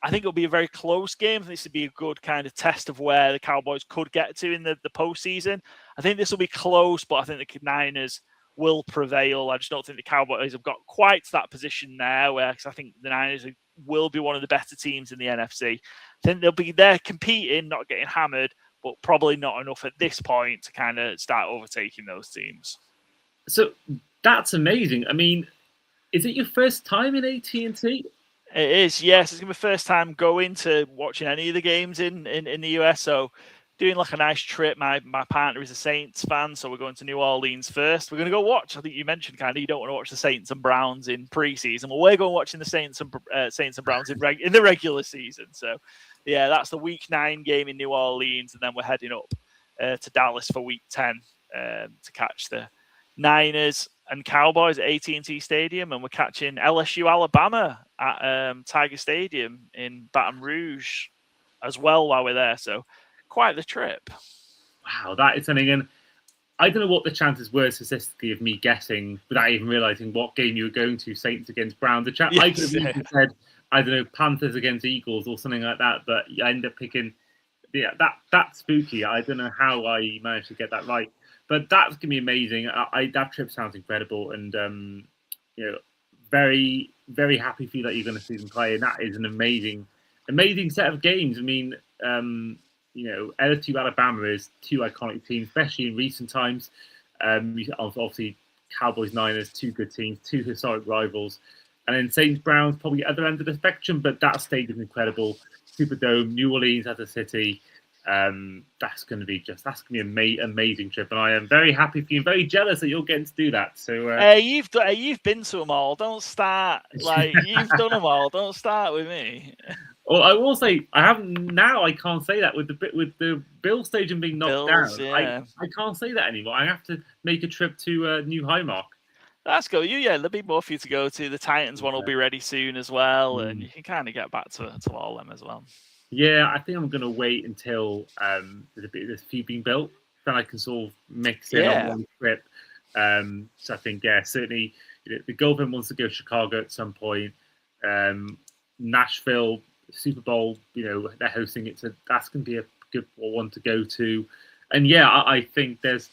I think it'll be a very close game. This would be a good kind of test of where the Cowboys could get to in the postseason. I think this will be close, but I think the Niners will prevail. I just don't think the Cowboys have got quite to that position there, where I think the Niners will be one of the better teams in the NFC. I think they'll be there competing, not getting hammered, but probably not enough at this point to kind of start overtaking those teams. So that's amazing. I mean, is it your first time in AT&T? It is, yes. It's going to be my first time going to watching any of the games in the US. So doing like a nice trip. My partner is a Saints fan, so we're going to New Orleans first. We're going to go watch. I think you mentioned kind of you don't want to watch the Saints and Browns in preseason. Well, we're going watching the Saints and Browns in the regular season. So yeah, that's the Week 9 game in New Orleans, and then we're heading up to Dallas for Week 10 to catch the Niners and Cowboys at AT&T Stadium, and we're catching LSU Alabama at Tiger Stadium in Baton Rouge as well while we're there. So quite the trip. Wow, that is something. And I don't know what the chances were statistically of me guessing without even realizing what game you were going to, Saints against Browns. I could have even said, I don't know, Panthers against Eagles or something like that, but I ended up picking, that's spooky. I don't know how I managed to get that right. But that's going to be amazing. That trip sounds incredible. And, very, very happy for you that you're going to see them play. And that is an amazing set of games. I mean, LSU Alabama is two iconic teams, especially in recent times. Obviously, Cowboys, Niners, two good teams, two historic rivals. And then Saints, Browns, probably other end of the spectrum, but that stadium is incredible. Superdome, New Orleans as a city. That's going to be an amazing trip, and I am very happy for you. Very jealous that you're getting to do that. So you've been to them all. Don't start you've done them all. Don't start with me. Well, I will say I haven't now. I can't say that with the Bill Stadium being knocked down. Yeah. I can't say that anymore. I have to make a trip to New Highmark. That's cool. There'll be more for you to go to. The Titans one will be ready soon as well, and you can kind of get back to all them as well. Yeah, I think I'm going to wait until there's a few being built. Then I can sort of mix in on one trip. So I think, certainly, the girlfriend wants to go to Chicago at some point. Nashville, Super Bowl, they're hosting it. So that's going to be a good one to go to. And I think there's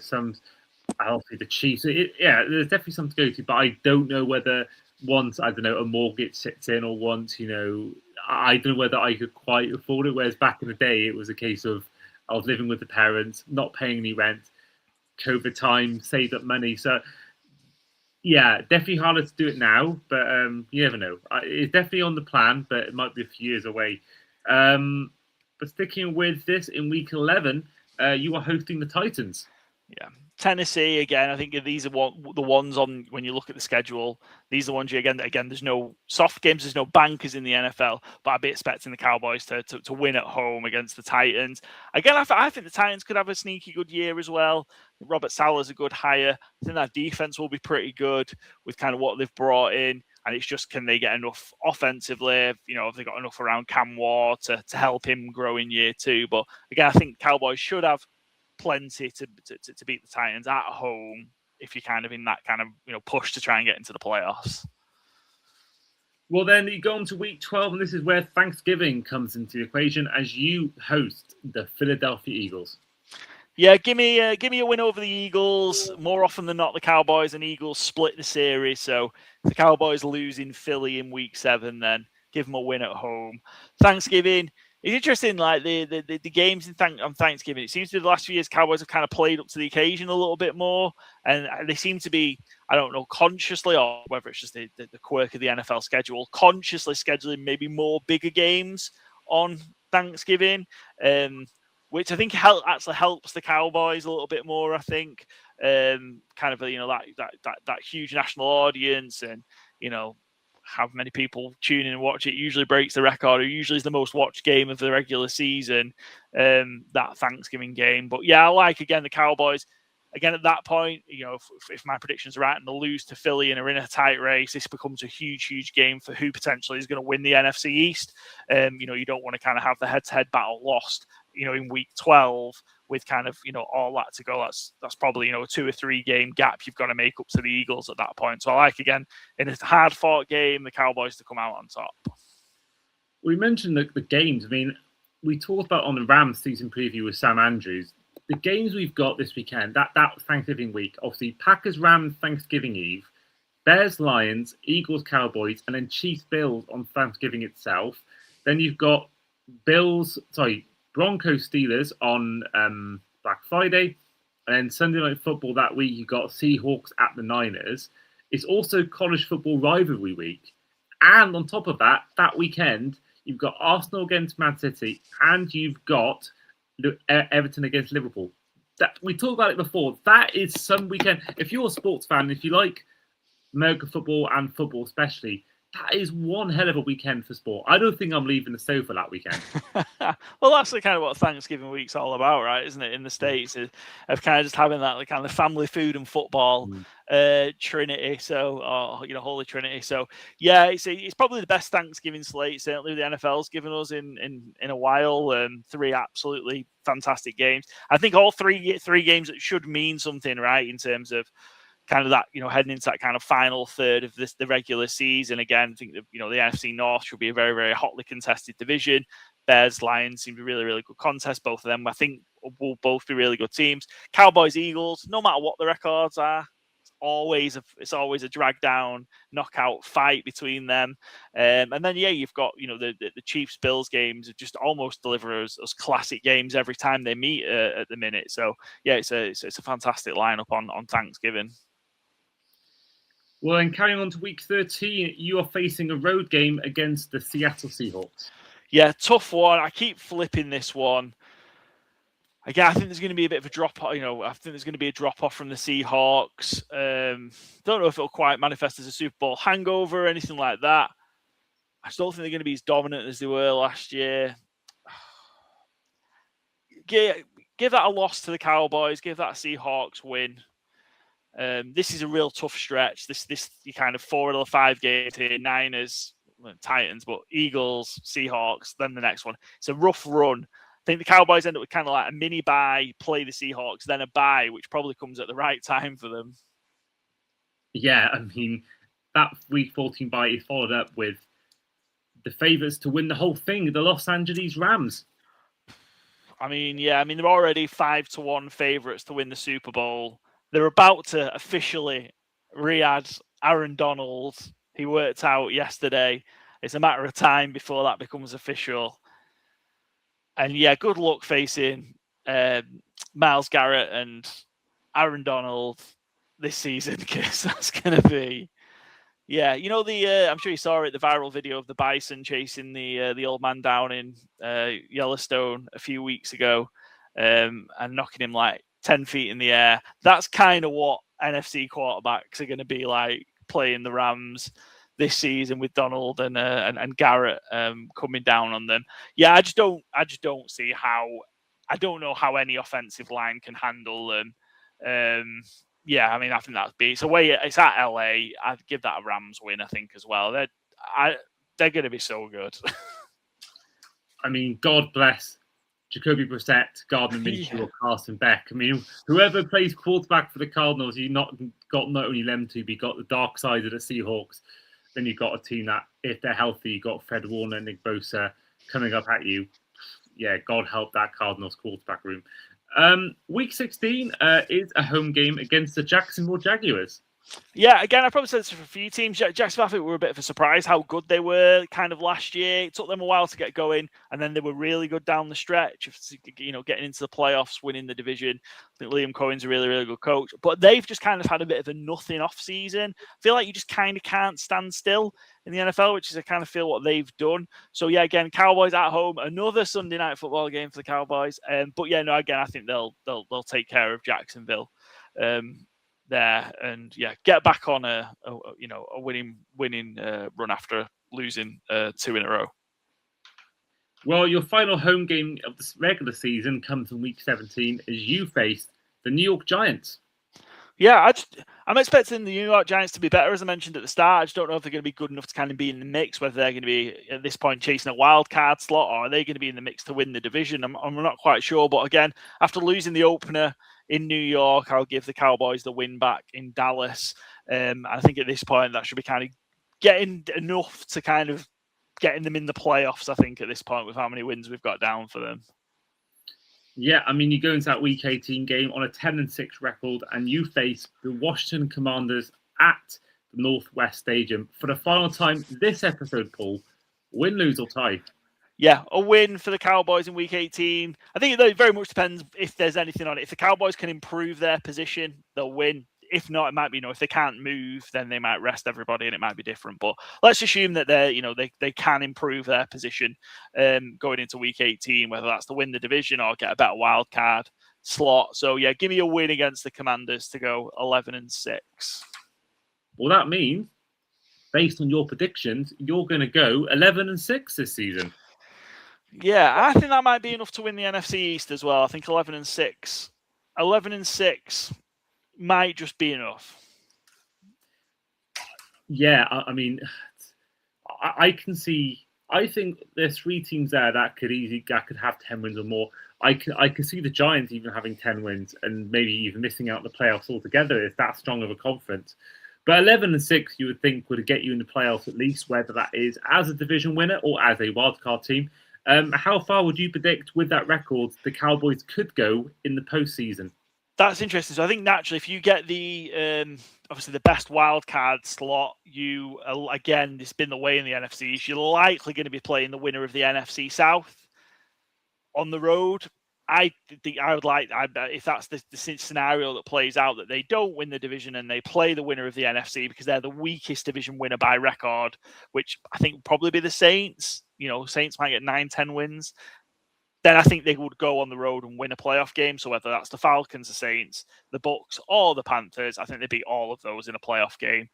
some, obviously the Chiefs. There's definitely something to go to. But I don't know whether once, I don't know, a mortgage sits in or once, I don't know whether I could quite afford it. Whereas back in the day, it was a case of I was living with the parents, not paying any rent, COVID time, saved up money. So, definitely harder to do it now. But you never know. It's definitely on the plan, but it might be a few years away. But sticking with this, in Week 11, you are hosting the Titans. Yeah. Tennessee, again, I think these are the ones on when you look at the schedule. These are the ones again, there's no soft games, there's no bankers in the NFL, but I'd be expecting the Cowboys to win at home against the Titans. Again, I think the Titans could have a sneaky good year as well. Robert Saleh's a good hire. I think that defense will be pretty good with kind of what they've brought in. And it's just, can they get enough offensively? Have they got enough around Cam Ward to help him grow in year 2? But again, I think Cowboys should have plenty to beat the Titans at home if you're kind of in that kind of push to try and get into the playoffs. Well, then you go on to Week 12, and this is where Thanksgiving comes into the equation as you host the Philadelphia Eagles. Yeah, give me a win over the Eagles. More often than not, the Cowboys and Eagles split the series. So if the Cowboys lose in Philly in Week 7, then give them a win at home. Thanksgiving. It's interesting, like the games on Thanksgiving. It seems to be the last few years, Cowboys have kind of played up to the occasion a little bit more, and they seem to be, I don't know, consciously, or whether it's just the quirk of the NFL schedule, consciously scheduling maybe more bigger games on Thanksgiving, which I think actually helps the Cowboys a little bit more. I think kind of that huge national audience, and how many people tune in and watch it. Usually breaks the record. It usually is the most watched game of the regular season, that Thanksgiving game. But yeah, I like, again, the Cowboys. Again, at that point, if my predictions are right and they lose to Philly and are in a tight race, this becomes a huge, huge game for who potentially is going to win the NFC East. You don't want to kind of have the head-to-head battle lost, in week 12 with kind of, all that to go. That's probably, a 2 or 3 game gap you've got to make up to the Eagles at that point. So I like, again, in a hard-fought game, the Cowboys to come out on top. We mentioned the games. I mean, we talked about on the Rams season preview with Sam Andrews. The games we've got this weekend, that Thanksgiving week, obviously Packers, Rams, Thanksgiving Eve, Bears, Lions, Eagles, Cowboys, and then Chiefs, Bills on Thanksgiving itself. Then you've got Broncos, Steelers on Black Friday, and then Sunday Night Football that week you've got Seahawks at the Niners. It's also college football rivalry week, and on top of that weekend you've got Arsenal against Man City, and you've got Everton against Liverpool. That we talked about it before. That is some weekend. If you're a sports fan, if you like American football and football especially, that is one hell of a weekend for sport. I don't think I'm leaving the sofa that weekend. Well, that's the kind of what Thanksgiving week's all about, right? Isn't it? In the States, of kind of just having that kind of family food and football trinity. So, holy trinity. So, yeah, it's probably the best Thanksgiving slate certainly the NFL's given us in a while. 3 absolutely fantastic games. I think all three games that should mean something, right, in terms of kind of that, heading into that kind of final third of the regular season. Again, I think that, the NFC North should be a very, very hotly contested division. Bears, Lions seem to be really, really good contest. Both of them, I think, will both be really good teams. Cowboys, Eagles, no matter what the records are, it's always a drag down knockout fight between them. And then, you've got, the Chiefs Bills games just almost deliver us classic games every time they meet at the minute. So yeah, it's a fantastic lineup on Thanksgiving. Well, and carrying on to week 13, you are facing a road game against the Seattle Seahawks. Yeah, tough one. I keep flipping this one. Again, I think there's going to be a bit of a drop. I think there's going to be a drop off from the Seahawks. Don't know if it'll quite manifest as a Super Bowl hangover or anything like that. I still think they're going to be as dominant as they were last year. Give that a loss to the Cowboys. Give that a Seahawks win. This is a real tough stretch. This you kind of 4 out of 5 games here. Niners, Titans, but Eagles, Seahawks. Then the next one. It's a rough run. I think the Cowboys end up with kind of like a mini bye, play the Seahawks, then a bye, which probably comes at the right time for them. Yeah, I mean, that week 14 bye is followed up with the favourites to win the whole thing, the Los Angeles Rams. They're already 5-1 favourites to win the Super Bowl. They're about to officially re-add Aaron Donald. He worked out yesterday. It's a matter of time before that becomes official. And yeah, good luck facing Myles Garrett and Aaron Donald this season, because that's going to be... Yeah, I'm sure you saw it, the viral video of the bison chasing the old man down in Yellowstone a few weeks ago and knocking him like 10 feet in the air. That's kind of what NFC quarterbacks are going to be like playing the Rams this season with Donald and Garrett coming down on them. Yeah, I just don't see how. I don't know how any offensive line can handle them. I think that's big. It's at LA. I'd give that a Rams win, I think, as well. They're going to be so good. God bless Jacoby Brissett, Gardner Minshew, or Carson Beck. Whoever plays quarterback for the Cardinals, you've not only them two, but you've got the dark side of the Seahawks. Then you've got a team that, if they're healthy, you've got Fred Warner, Nick Bosa coming up at you. Yeah, God help that Cardinals quarterback room. Week 16 is a home game against the Jacksonville Jaguars. Yeah, again, I probably said this for a few teams. Jacksonville, I think, were a bit of a surprise how good they were kind of last year. It took them a while to get going, and then they were really good down the stretch. Getting into the playoffs, winning the division. I think Liam Cohen's a really, really good coach. But they've just kind of had a bit of a nothing off season. I feel like you just kind of can't stand still in the NFL, which is I kind of feel what they've done. So yeah, again, Cowboys at home, another Sunday night football game for the Cowboys. Again, I think they'll take care of Jacksonville. there, and get back on a winning run after losing 2 in a row. Well, your final home game of the regular season comes in Week 17 as you face the New York Giants. Yeah, I'm expecting the New York Giants to be better, as I mentioned at the start. I just don't know if they're going to be good enough to kind of be in the mix, whether they're going to be, at this point, chasing a wild card slot, or are they going to be in the mix to win the division? I'm not quite sure. But again, after losing the opener in New York, I'll give the Cowboys the win back in Dallas. I think at this point, that should be kind of getting enough to kind of getting them in the playoffs, I think, at this point, with how many wins we've got down for them. Yeah, I mean, you go into that Week 18 game on a 10-6 record, and you face the Washington Commanders at the Northwest Stadium for the final time this episode, Paul. Win, lose, or tie? Yeah, a win for the Cowboys in Week 18. I think it very much depends if there's anything on it. If the Cowboys can improve their position, they'll win. If not, it might be, if they can't move, then they might rest everybody and it might be different. But let's assume that they can improve their position going into Week 18, whether that's to win the division or get a better wild card slot. So yeah, give me a win against the Commanders to go 11-6. Well, that means, based on your predictions, you're going to go 11-6 this season. Yeah, I think that might be enough to win the NFC East as well. I think 11-6. 11-6 might just be enough. Yeah, I mean, I can see. I think there's 3 teams there that could have 10 wins or more. I can see the Giants even having 10 wins and maybe even missing out the playoffs altogether. It's that strong of a conference. But 11-6, you would think, would get you in the playoffs at least, whether that is as a division winner or as a wildcard team. How far would you predict with that record the Cowboys could go in the postseason? That's interesting. So I think naturally, if you get the obviously the best wild card slot, you again, it's been the way in the NFC East. You're likely going to be playing the winner of the NFC South on the road. I think I would like, if that's the scenario that plays out, that they don't win the division and they play the winner of the NFC because they're the weakest division winner by record, which I think would probably be the Saints. Saints might get 9-10 wins. Then I think they would go on the road and win a playoff game. So whether that's the Falcons, the Saints, the Bucks, or the Panthers, I think they beat all of those in a playoff game.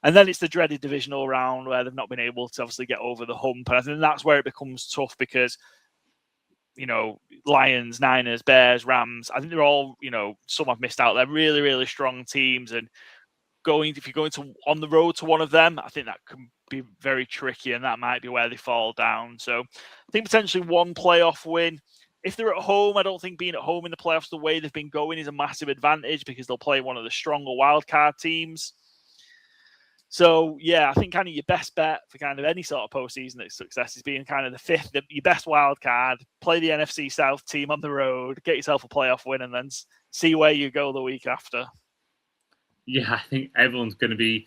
And then it's the dreaded divisional round where they've not been able to obviously get over the hump. And I think that's where it becomes tough because, Lions, Niners, Bears, Rams, I think they're all, some have missed out. They're really, really strong teams. And if you're going on the road to one of them, I think that can be very tricky, and that might be where they fall down. So I think potentially one playoff win. If they're at home, I don't think being at home in the playoffs the way they've been going is a massive advantage because they'll play one of the stronger wildcard teams. So yeah, I think kind of your best bet for kind of any sort of postseason success is being kind of your best wild card, play the NFC South team on the road, get yourself a playoff win, and then see where you go the week after. Yeah, I think everyone's going to be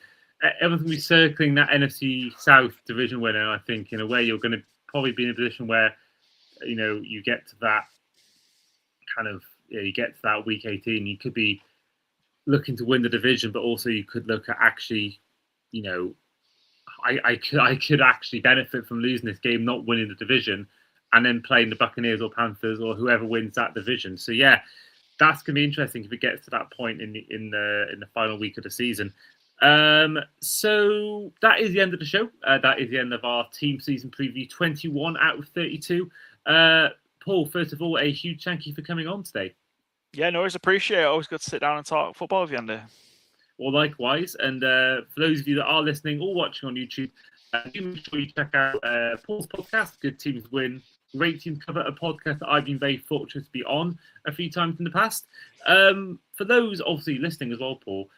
circling that NFC South division winner. I think in a way you're going to probably be in a position where, you get to that kind of, you get to that Week 18. You could be looking to win the division, but also you could look at actually, I could actually benefit from losing this game, not winning the division, and then playing the Buccaneers or Panthers or whoever wins that division. So yeah, that's going to be interesting if it gets to that point in the final week of the season. So that is the end of the show. That is the end of our team season preview, 21 out of 32. Paul, first of all, a huge thank you for coming on today. Yeah, no worries. Appreciate it. Always good to sit down and talk football with you, Andy. Well, likewise. And for those of you that are listening or watching on YouTube, do make sure you check out Paul's podcast, Good Teams Win. Great Team Cover, a podcast that I've been very fortunate to be on a few times in the past. For those obviously listening as well, Paul,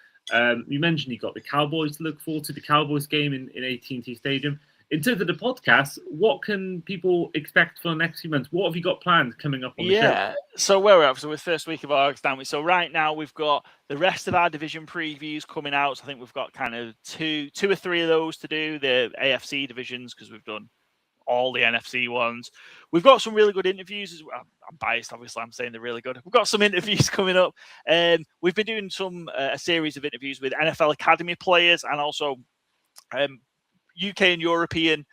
you mentioned you got the Cowboys to look forward to, the Cowboys game in AT&T Stadium. In terms of the podcast, what can people expect for the next few months? What have you got planned coming up on the show? Yeah, so where we're at, so we're first week of August, aren't we? So right now we've got the rest of our division previews coming out. So I think we've got kind of two or three of those to do, the AFC divisions, because we've done all the NFC ones. We've got some really good interviews as well. I'm biased, obviously. I'm saying they're really good. We've got some interviews coming up. We've been doing a series of interviews with NFL Academy players and also UK and European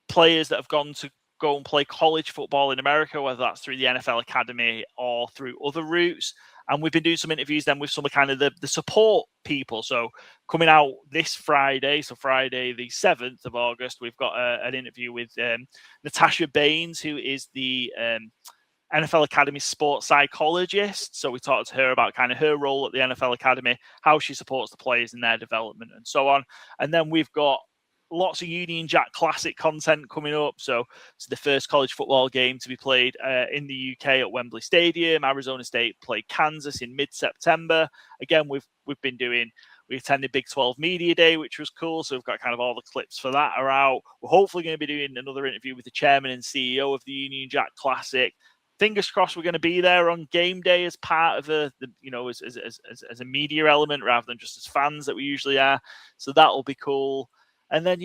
players that have gone to go and play college football in America, whether that's through the NFL Academy or through other routes. And we've been doing some interviews then with some of kind of the support people. So coming out this Friday, so Friday the 7th of August, we've got an interview with Natasha Baines, who is the NFL Academy sports psychologist. So we talked to her about kind of her role at the NFL Academy, how she supports the players in their development and so on. And then we've got lots of Union Jack Classic content coming up. So it's the first college football game to be played in the UK at Wembley Stadium. Arizona State played Kansas in mid-September. Again, we attended Big 12 Media Day, which was cool. So we've got kind of all the clips for that are out. We're hopefully going to be doing another interview with the chairman and CEO of the Union Jack Classic. Fingers crossed we're going to be there on game day as part of as a media element rather than just as fans that we usually are. So that'll be cool. And then,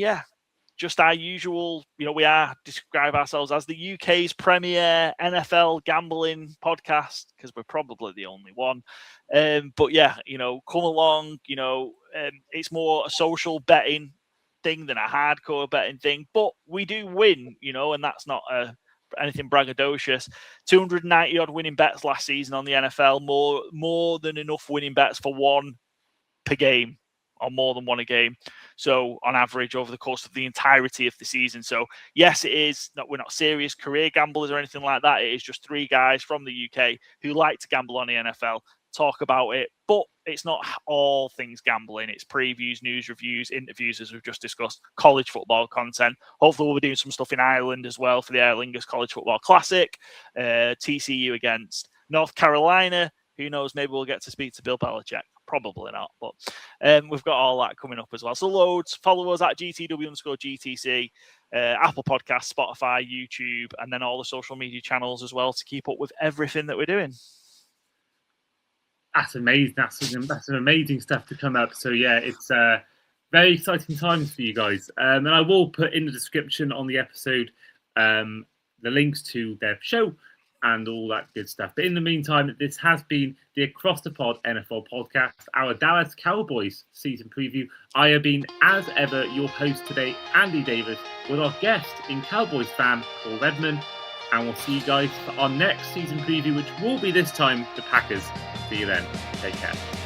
just our usual, we describe ourselves as the UK's premier NFL gambling podcast because we're probably the only one. But come along, it's more a social betting thing than a hardcore betting thing. But we do win, and that's not anything braggadocious. 290 odd winning bets last season on the NFL, more than enough winning bets for one per game. Or more than one a game. So on average over the course of the entirety of the season. So yes, it is we're not serious career gamblers or anything like that. It is just three guys from the UK who like to gamble on the NFL, talk about it, but it's not all things gambling. It's previews, news reviews, interviews, as we've just discussed, college football content. Hopefully we'll be doing some stuff in Ireland as well for the Aer Lingus College Football Classic, TCU against North Carolina. Who knows? Maybe we'll get to speak to Bill Belichick. Probably not, but we've got all that coming up as well. So loads. Follow us at GTW_GTC, Apple Podcasts, Spotify, YouTube, and then all the social media channels as well to keep up with everything that we're doing. That's amazing. That's some amazing stuff to come up. So yeah, it's very exciting times for you guys. And I will put in the description on the episode the links to their show and all that good stuff. But in the meantime, this has been the Across the Pod NFL podcast, our Dallas Cowboys season preview. I have been, as ever, your host today, Andy Davis, with our guest in Cowboys fan, Paul Redman. And we'll see you guys for our next season preview, which will be this time the Packers. See you then. Take care.